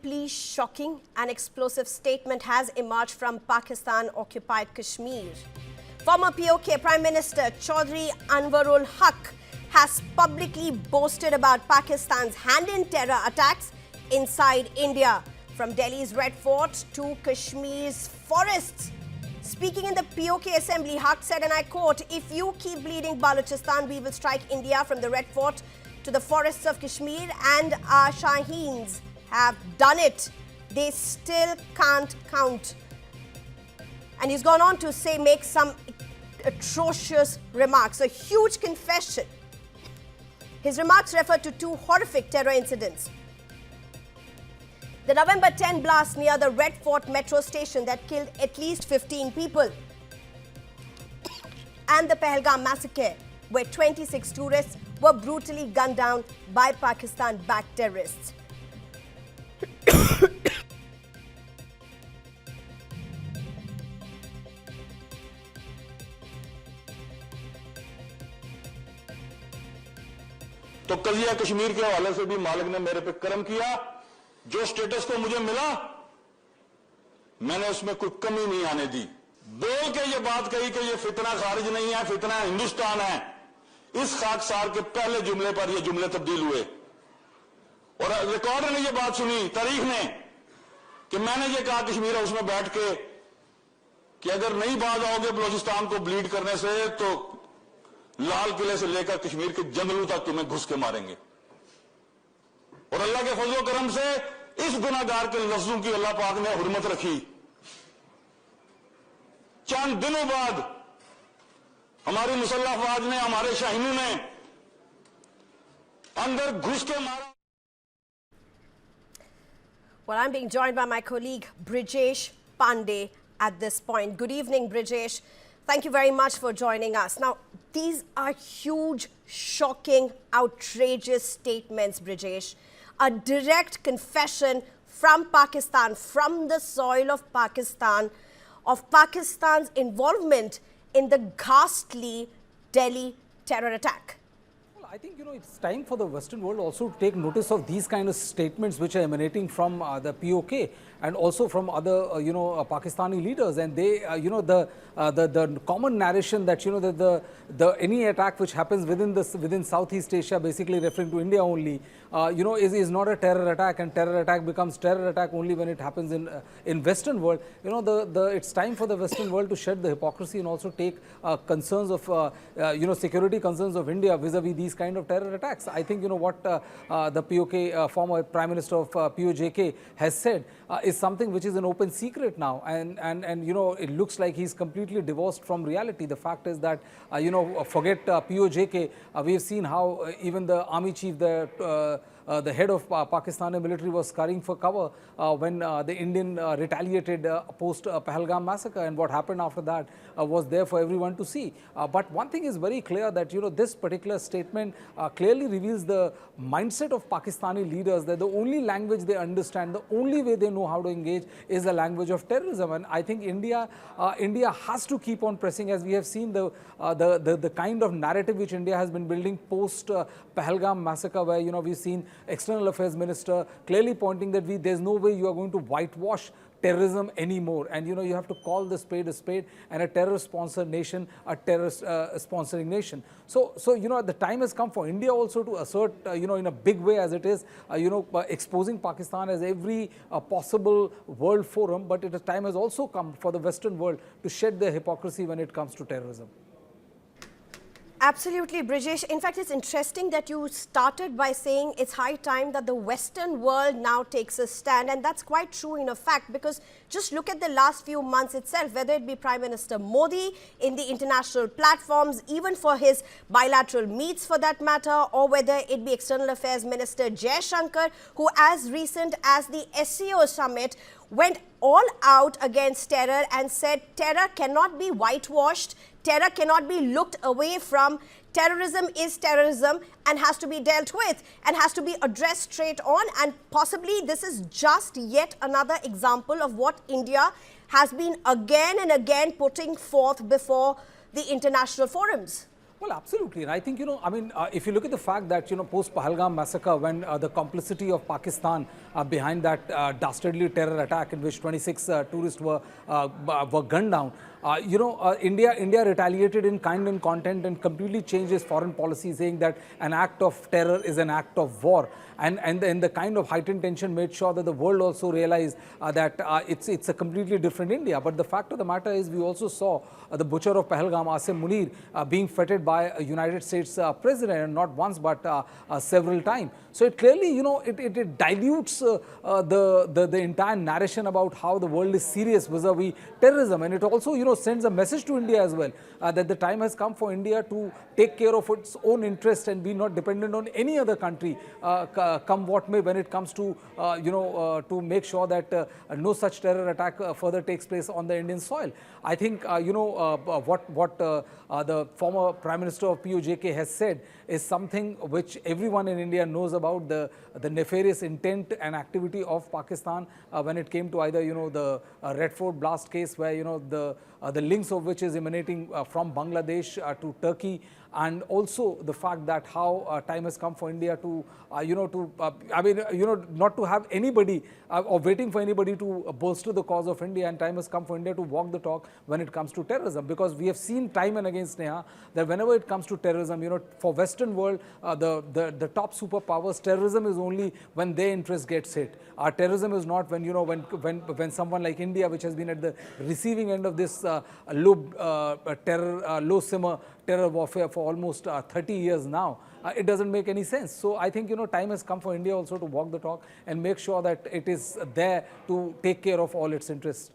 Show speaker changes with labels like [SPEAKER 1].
[SPEAKER 1] deeply shocking and explosive statement has emerged from Pakistan-occupied Kashmir. Former PoK Prime Minister Chaudhry Anwarul has publicly boasted about Pakistan's hand in terror attacks inside India, from Delhi's Red Fort to Kashmir's forests. Speaking in the PoK Assembly, Haq said, and I quote, "If you keep bleeding Balochistan, we will strike India from the Red Fort to the forests of Kashmir, and our Shaheens have done it. They still can't count." And he's gone on to say, make some atrocious remarks, a huge confession. His remarks refer to two horrific terror incidents. The November 10 blast near the Red Fort metro station that killed at least 15 people. And the Pahalgam massacre, where 26 tourists were brutally gunned down by Pakistan-backed terrorists.
[SPEAKER 2] तो कजिया कश्मीर के हवाले से भी मालिक ने मेरे पे कर्म किया। जो स्टेटस को मुझे मिला, मैंने उसमें कोई कमी नहीं आने दी। बोल के ये बात कही कि ये फितना खारिज नहीं है, फितना हिंदुस्तान है। इस खाकसार के पहले जुमले पर ये जुमले तब्दील हुए और रिकॉर्डर ने ये बात सुनी, तारीख ने, कि मैंने ये कहा कश्मीर हाउस में बैठ के कि अगर नहीं बाज आओगे बलूचिस्तान को ब्लीड करने से तो लाल किले से लेकर कश्मीर के जंगलों तक तुम्हें घुस के मारेंगे। और अल्लाह के फजलो करम से इस गुनाहगार के लफ्जों की अल्लाह पाक ने हुर्मत रखी। चंद दिनों बाद हमारी मुसल्लह अफवाज ने, हमारे शाहीनों ने अंदर घुस के मारा।
[SPEAKER 1] Well, I'm being joined by my colleague Brijesh Pandey at this point. Good evening, Brijesh. Thank you very much for joining us. Now, these are huge, shocking, outrageous statements, Brijesh. A direct confession from Pakistan, from the soil of Pakistan, of Pakistan's involvement in the ghastly Delhi terror attack.
[SPEAKER 3] Well, I think, it's time for the Western world also to take notice of these kind of statements which are emanating from the PoK and also from other, Pakistani leaders. And they, the common narration that, that any attack which happens within Southeast Asia, basically referring to India only, is not a terror attack, and terror attack becomes terror attack only when it happens in Western world. It's time for the Western world to shed the hypocrisy and also take concerns of, security concerns of India vis-a-vis these kind of terror attacks. I think, what the PoK, former Prime Minister of POJK has said is something which is an open secret now, and it looks like he's completely divorced from reality. The fact is that, forget POJK, we have seen how even the army chief, the head of Pakistani military was scurrying for cover when the Indian retaliated post Pahalgam massacre, and what happened after that was there for everyone to see. But one thing is very clear that, this particular statement clearly reveals the mindset of Pakistani leaders, that the only language they understand, the only way they know how to engage is the language of terrorism. And I think India has to keep on pressing, as we have seen the kind of narrative which India has been building post Pahalgam massacre, where, we've seen External Affairs Minister clearly pointing that there's no way you are going to whitewash terrorism anymore, and you have to call the spade a spade, and a terror-sponsored nation a terrorist-sponsoring nation. So the time has come for India also to assert, in a big way as it is, exposing Pakistan as every possible world forum. But the time has also come for the Western world to shed their hypocrisy when it comes to terrorism.
[SPEAKER 1] Absolutely, Brijesh. In fact, it's interesting that you started by saying it's high time that the Western world now takes a stand. And that's quite true in fact, because just look at the last few months itself, whether it be Prime Minister Modi in the international platforms, even for his bilateral meets for that matter, or whether it be External Affairs Minister Jai Shankar, who as recent as the SCO summit went all out against terror and said terror cannot be whitewashed, terror cannot be looked away from. Terrorism is terrorism and has to be dealt with and has to be addressed straight on. And possibly this is just yet another example of what India has been again and again putting forth before the international forums.
[SPEAKER 3] Well, absolutely. And I think, I mean, if you look at the fact that, post Pahalgam massacre, when the complicity of Pakistan behind that dastardly terror attack in which 26 tourists were gunned down, India retaliated in kind and content and completely changed its foreign policy, saying that an act of terror is an act of war. And the kind of heightened tension made sure that the world also realized that it's a completely different India. But the fact of the matter is, we also saw the butcher of Pahalgam, Asim Munir, being feted by a United States president, and not once but several times. So it clearly, it dilutes the entire narration about how the world is serious vis-a-vis terrorism, and it also, sends a message to India as well that the time has come for India to take care of its own interest and be not dependent on any other country, come what may, when it comes to to make sure that no such terror attack further takes place on the Indian soil. I think what the former Prime Minister of PoK has said is something which everyone in India knows about, the nefarious intent and activity of Pakistan when it came to either the Red Fort blast case, where the links of which is emanating from Bangladesh to Turkey, and also the fact that how time has come for India to not to have anybody or waiting for anybody to bolster the cause of India, and time has come for India to walk the talk when it comes to terrorism, because we have seen time and again, Sneha, that whenever it comes to terrorism, for Western world, the top superpowers, terrorism is only when their interest gets hit. Terrorism is not when when someone like India, which has been at the receiving end of this low simmer terror warfare for almost 30 years now, it doesn't make any sense. So I think time has come for India also to walk the talk and make sure that it is there to take care of all its interests.